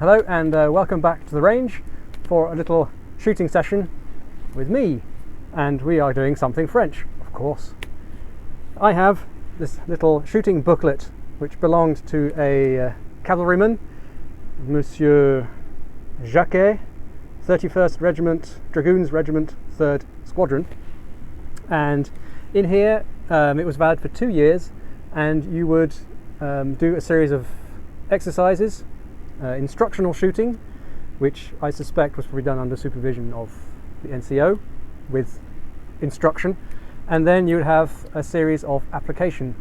Hello and welcome back to the range for a little shooting session with me, and we are doing something French, of course. I have this little shooting booklet which belonged to a cavalryman, Monsieur Jacquet, 31st Regiment, Dragoons Regiment, 3rd Squadron, and in here it was valid for 2 years, and you would do a series of exercises, instructional shooting, which I suspect was probably done under supervision of the NCO with instruction, and then you would have a series of application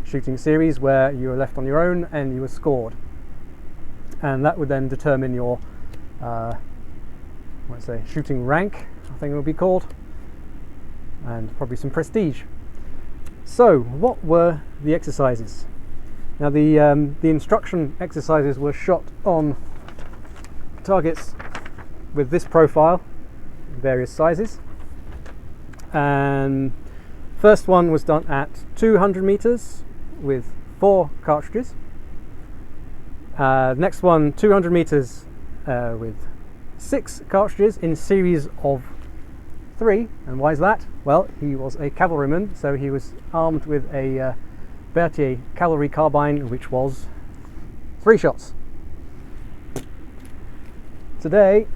shooting series where you were left on your own and you were scored, and that would then determine your shooting rank, I think it would be called, and probably some prestige. So what were the exercises? Now the instruction exercises were shot on targets with this profile, various sizes, and first one was done at 200 meters with 4 cartridges. Next one, 200 meters with 6 cartridges in series of 3. And why is that? Well, he was a cavalryman, so he was armed with a Berthier Cavalry Carbine, which was 3 shots. Today,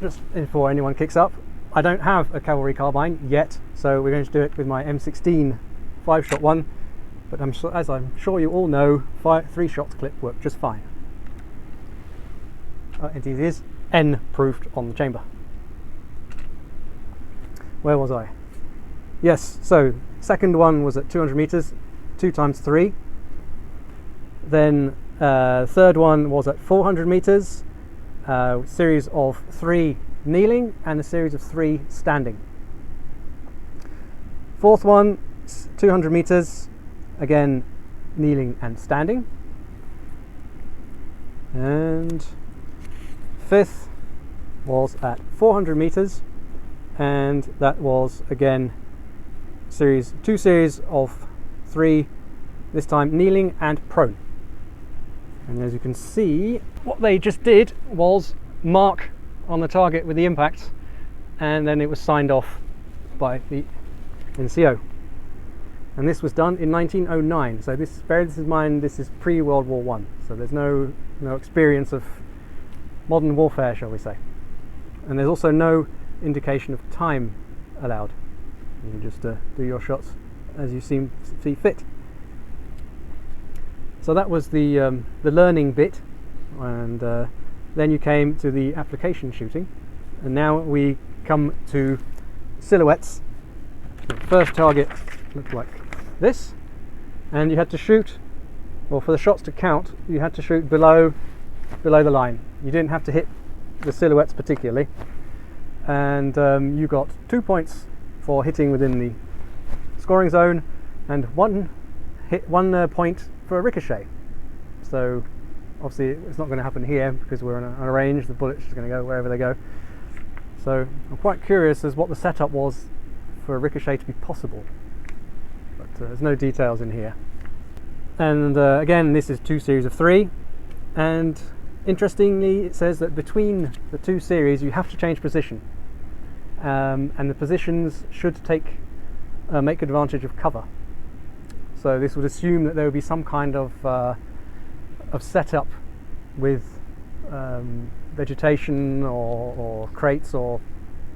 just before anyone kicks up, I don't have a cavalry carbine yet, so we're going to do it with my M16 5-shot one, but as I'm sure you all know, 3-shot clip work just fine. It is N-proofed on the chamber. Where was I? Yes, so second one was at 200 meters, 2 times 3. Then third one was at 400 meters, series of 3 kneeling and a series of 3 standing. Fourth one, 200 meters, again kneeling and standing. And fifth was at 400 meters, and that was again 2 series of 3, this time kneeling and prone. And as you can see, what they just did was mark on the target with the impact, and then it was signed off by the NCO. And this was done in 1909, so bear this in mind, this is pre-World War I, so there's no experience of modern warfare, shall we say. And there's also no indication of time allowed. You can just do your shots as you see fit. So that was the learning bit, and then you came to the application shooting, and now we come to silhouettes. The first target looked like this, and you had to shoot, well, for the shots to count, you had to shoot below the line. You didn't have to hit the silhouettes particularly, and you got 2 points for hitting within the scoring zone, and 1 point for a ricochet. So obviously it's not going to happen here because we're on a range, the bullet's just going to go wherever they go. So I'm quite curious as what the setup was for a ricochet to be possible, but there's no details in here. And again, this is 2 series of 3, and interestingly it says that between the 2 series you have to change position, and the positions should make advantage of cover. So this would assume that there would be some kind of setup with vegetation or crates, or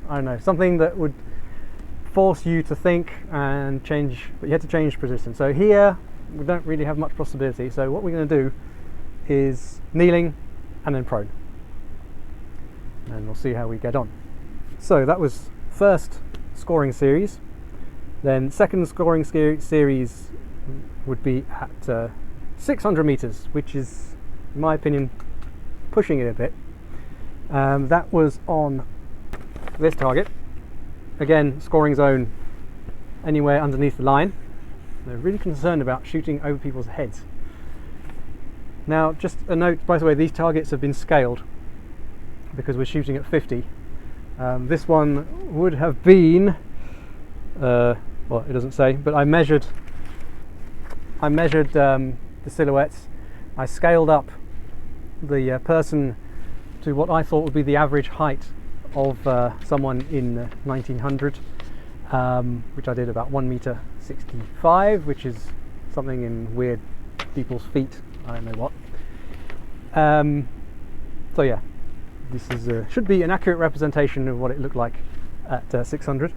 I don't know, something that would force you to think and change, but you had to change position. So here we don't really have much possibility, so what we're going to do is kneeling and then prone, and we'll see how we get on. So that was first scoring series. Then second scoring series would be at 600 meters, which is, in my opinion, pushing it a bit. That was on this target. Again, scoring zone anywhere underneath the line. They're really concerned about shooting over people's heads. Now, just a note, by the way, these targets have been scaled because we're shooting at 50. This one would have been, well, it doesn't say, but I measured the silhouettes. I scaled up the person to what I thought would be the average height of someone in 1900, which I did about 1.65 m, which is something in weird people's feet. I don't know what. So yeah, this is should be an accurate representation of what it looked like at 600.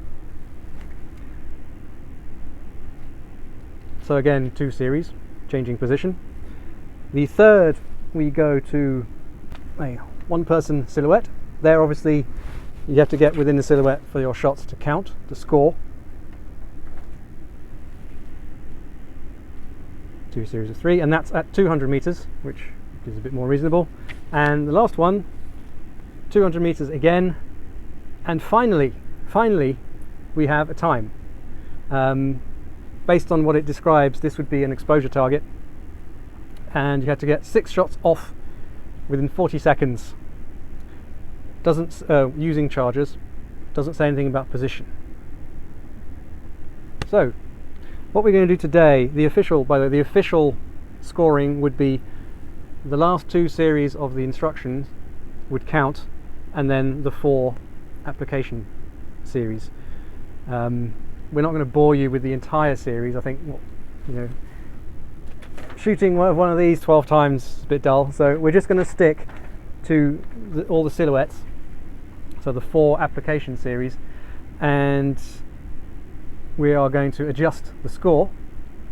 So again, 2 series, changing position. The third, we go to a 1-person silhouette. There, obviously, you have to get within the silhouette for your shots to count, to score. 2 series of 3, and that's at 200 meters, which is a bit more reasonable. And the last one, 200 meters again, and finally, we have a time. Based on what it describes, this would be an exposure target, and you had to get 6 shots off within 40 seconds. Doesn't using charges, doesn't say anything about position. So, what we're going to do today, the official scoring would be the last 2 series of the instructions would count, and then the 4 application series. We're not going to bore you with the entire series. I think, you know, shooting one of these 12 times is a bit dull, so we're just going to stick to all the silhouettes, so the 4 application series, and we are going to adjust the score.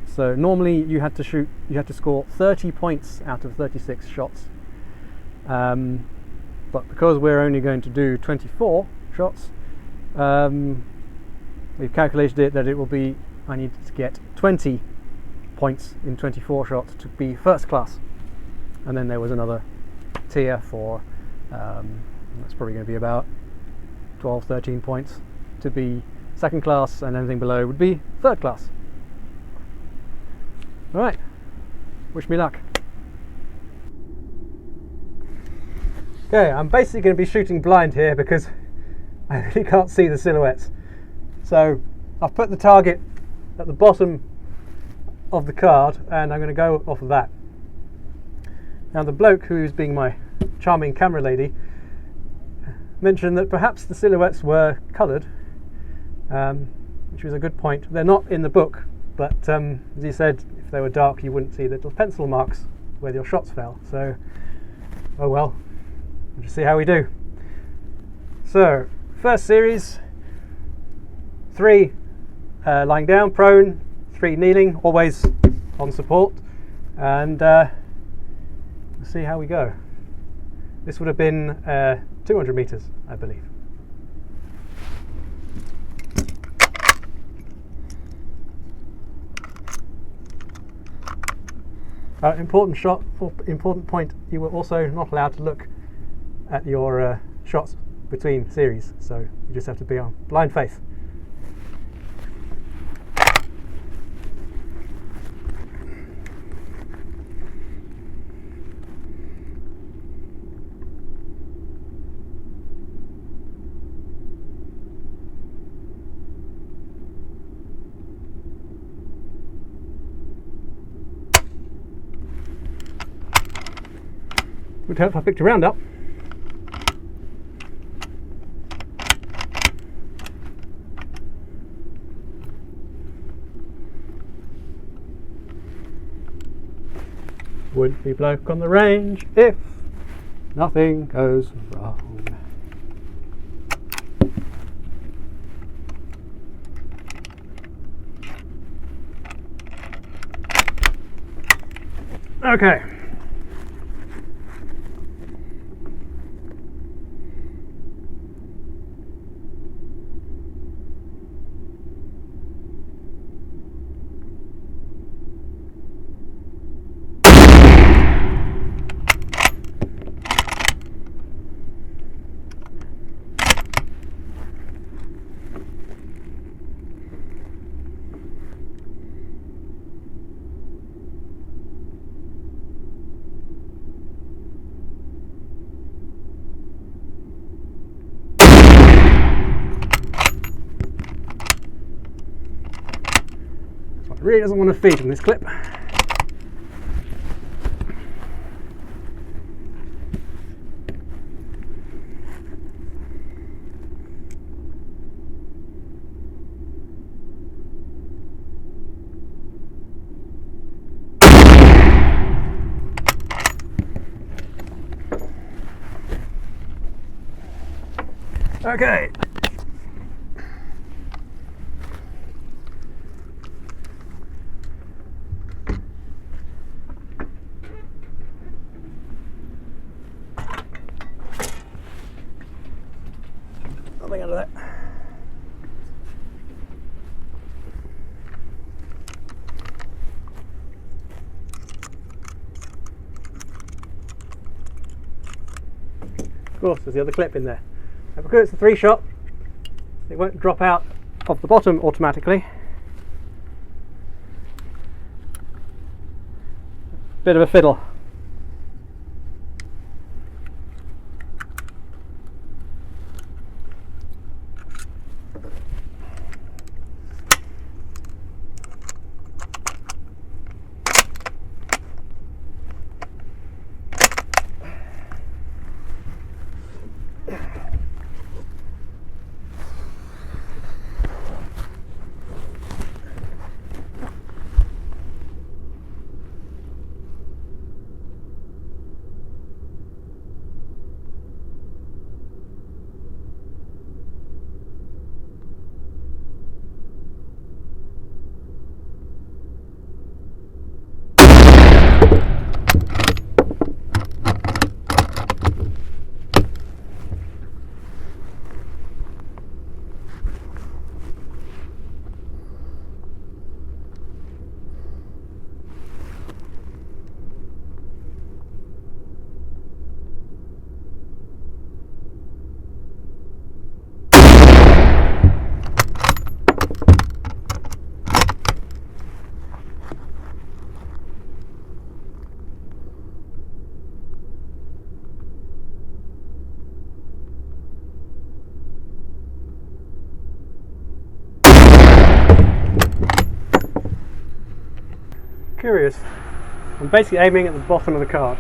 So normally you had to score 30 points out of 36 shots, but because we're only going to do 24 shots, we've calculated it that it will be, I need to get 20 points in 24 shots to be first class, and then there was another tier for that's probably going to be about 12-13 points to be second class, and anything below would be third class. Alright, wish me luck. Okay, I'm basically going to be shooting blind here because I really can't see the silhouettes. So I've put the target at the bottom of the card, and I'm going to go off of that. Now, the bloke who's being my charming camera lady mentioned that perhaps the silhouettes were coloured, which was a good point. They're not in the book, but as he said, if they were dark you wouldn't see little pencil marks where your shots fell. So, oh well, we'll just see how we do. So, first series, 3 lying down, prone, 3 kneeling, always on support, and we'll see how we go. This would have been 200 meters, I believe. Important shot, or important point, you were also not allowed to look at your shots between series, so you just have to be on blind faith. Would help if I picked a round up. Wouldn't be bloke on the range if nothing goes wrong. Okay. Really doesn't want to feed in this clip. Okay. Nothing under that. Of course, there's the other clip in there. Now, because it's a 3-shot, it won't drop out of the bottom automatically. Bit of a fiddle. Curious. I'm basically aiming at the bottom of the card.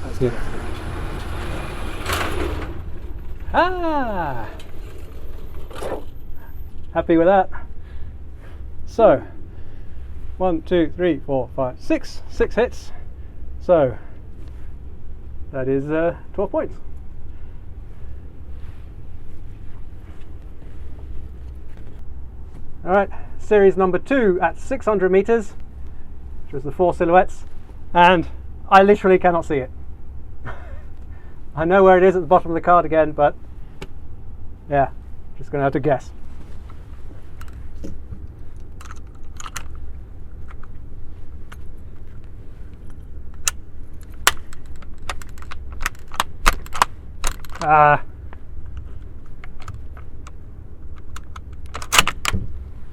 That's good. Ah! Happy with that? So, 1, 2, 3, 4, 5, 6. 6 hits. So, that is 12 points. Alright, series number 2 at 600 meters, which was the 4 silhouettes, and I literally cannot see it. I know where it is at the bottom of the card again, but yeah, just going to have to guess.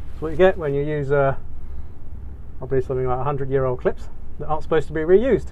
That's what you get when you use probably something like 100-year-old clips that aren't supposed to be reused.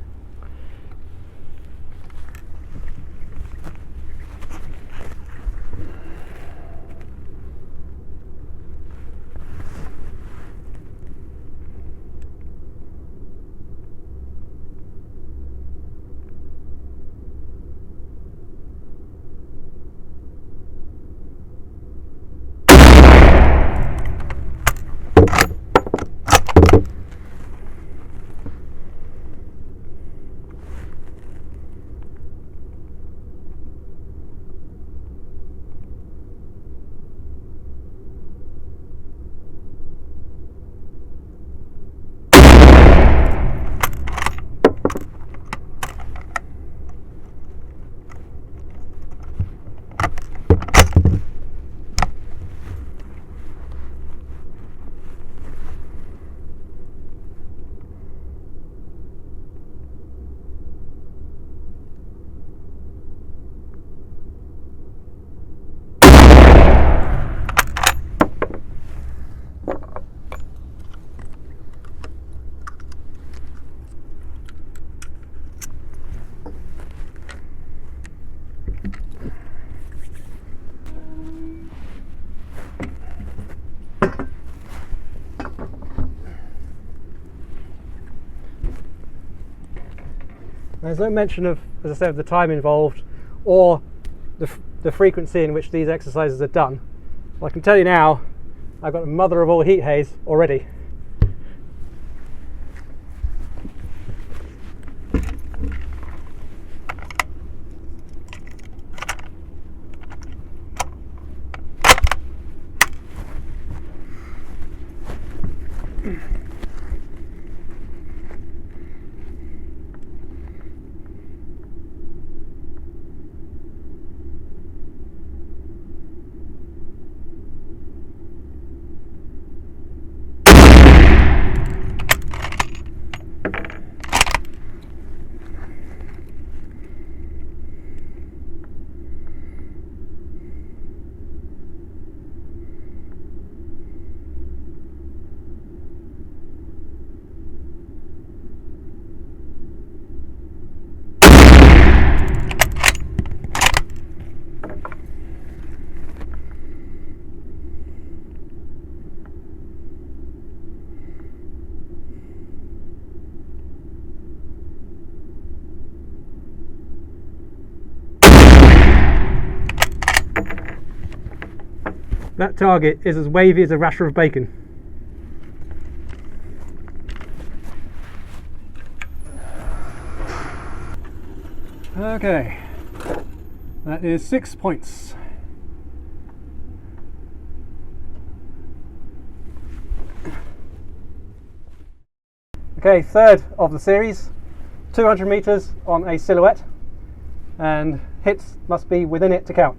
There's no mention of, as I said, the time involved or the frequency in which these exercises are done. Well, I can tell you now, I've got a mother of all heat haze already. That target is as wavy as a rasher of bacon. Okay, that is 6 points. Okay, third of the series, 200 meters on a silhouette, and hits must be within it to count.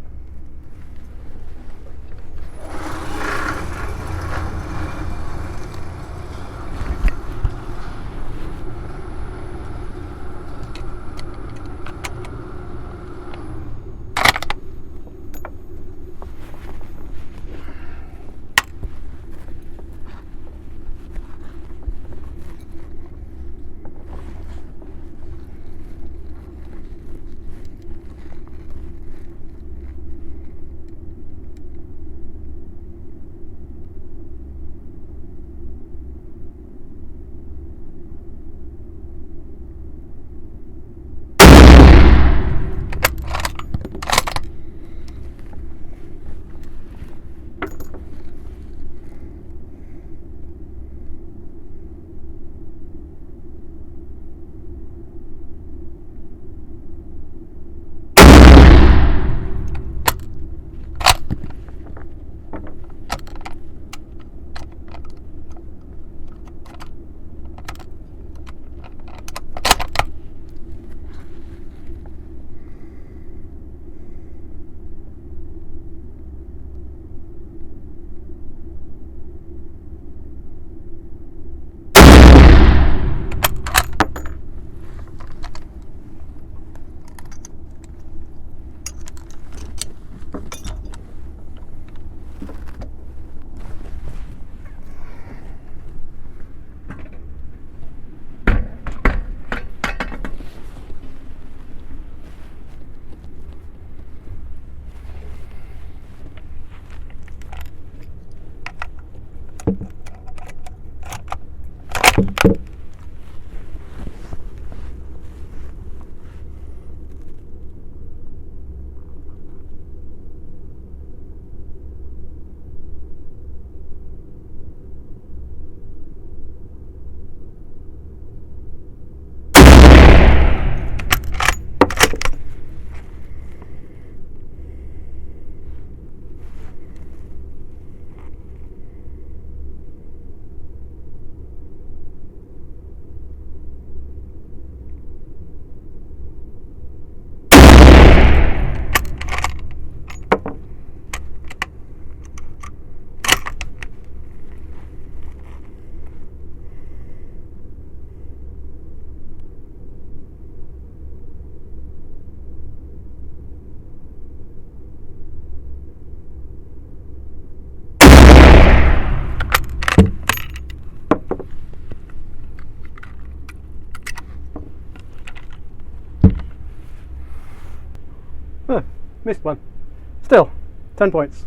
Missed one. Still, 10 points.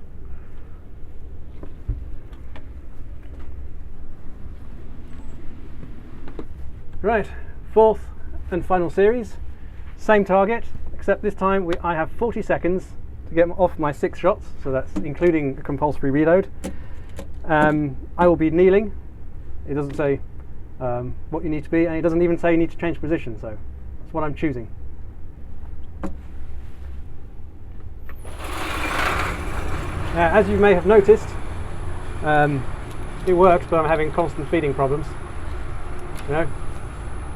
Right, fourth and final series. Same target, except this time I have 40 seconds to get off my 6 shots, so that's including a compulsory reload. I will be kneeling. It doesn't say what you need to be, and it doesn't even say you need to change position, so that's what I'm choosing. As you may have noticed, it works, but I'm having constant feeding problems. You know,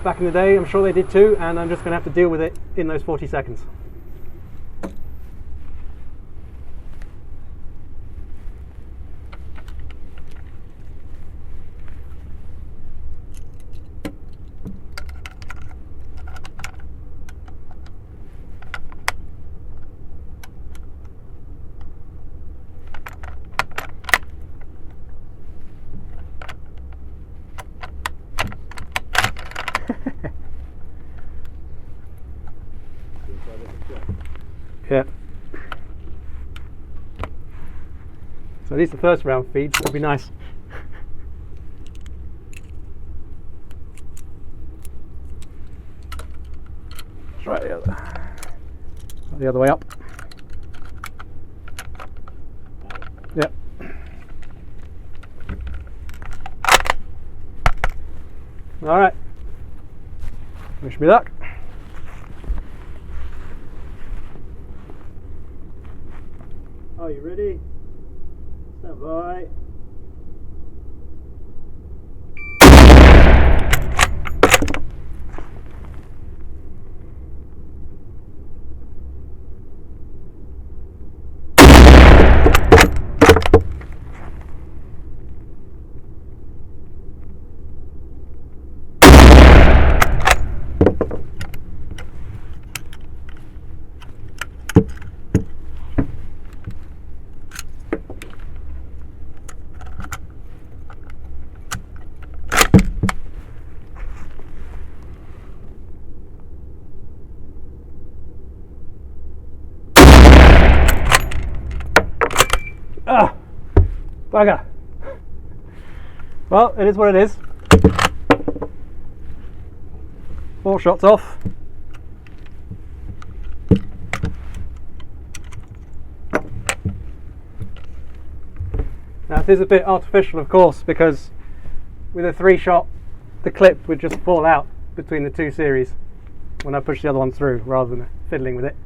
back in the day, I'm sure they did too, and I'm just going to have to deal with it in those 40 seconds. Yeah. So at least the first round feed would be nice. Try the other way up. Yep. All right. Wish me luck. Are you ready? Stand by. Ah, bugger. Well, it is what it is. 4 shots off. Now it is a bit artificial, of course, because with a 3-shot, the clip would just fall out between the 2 series when I push the other one through, rather than fiddling with it.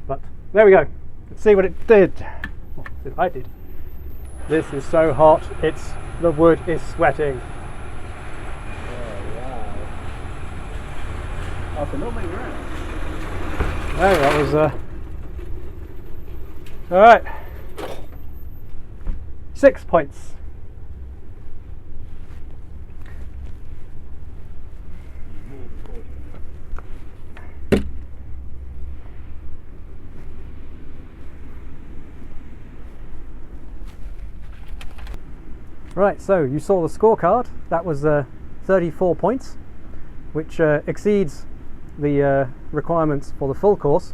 But there we go. Let's see what it did. I did. This is so hot, the wood is sweating. Oh, wow. Oh, so nobody around. Oh, that was alright. 6 points. Right, so you saw the scorecard. That was 34 points, which exceeds the requirements for the full course.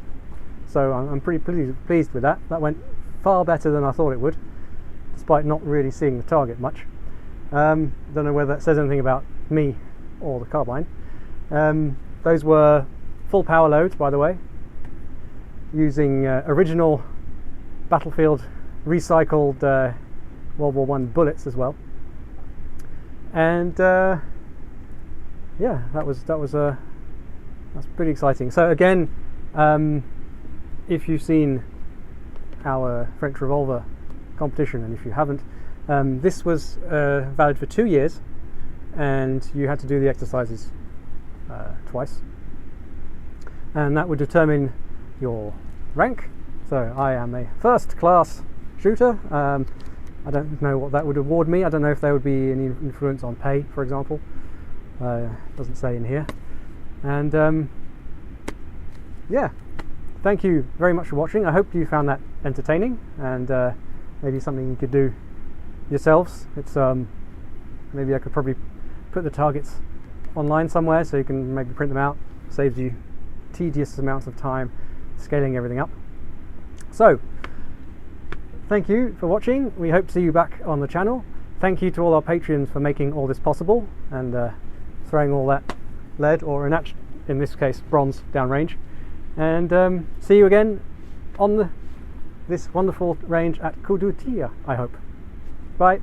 So I'm pretty pleased with that. That went far better than I thought it would, despite not really seeing the target much. Don't know whether that says anything about me or the carbine. Those were full power loads, by the way, using original battlefield recycled World War I bullets as well, and yeah, that's pretty exciting. So again, if you've seen our French revolver competition, and if you haven't, this was valid for 2 years, and you had to do the exercises twice, and that would determine your rank. So I am a first class shooter. I don't know what that would award me. I don't know if there would be any influence on pay, for example. Doesn't say in here. And yeah, thank you very much for watching. I hope you found that entertaining, and maybe something you could do yourselves. It's maybe I could probably put the targets online somewhere, so you can maybe print them out. Saves you tedious amounts of time scaling everything up. So thank you for watching. We hope to see you back on the channel. Thank you to all our Patreons for making all this possible, and throwing all that lead, or in this case bronze, downrange. And see you again on this wonderful range at Coudoutier, I hope. Bye.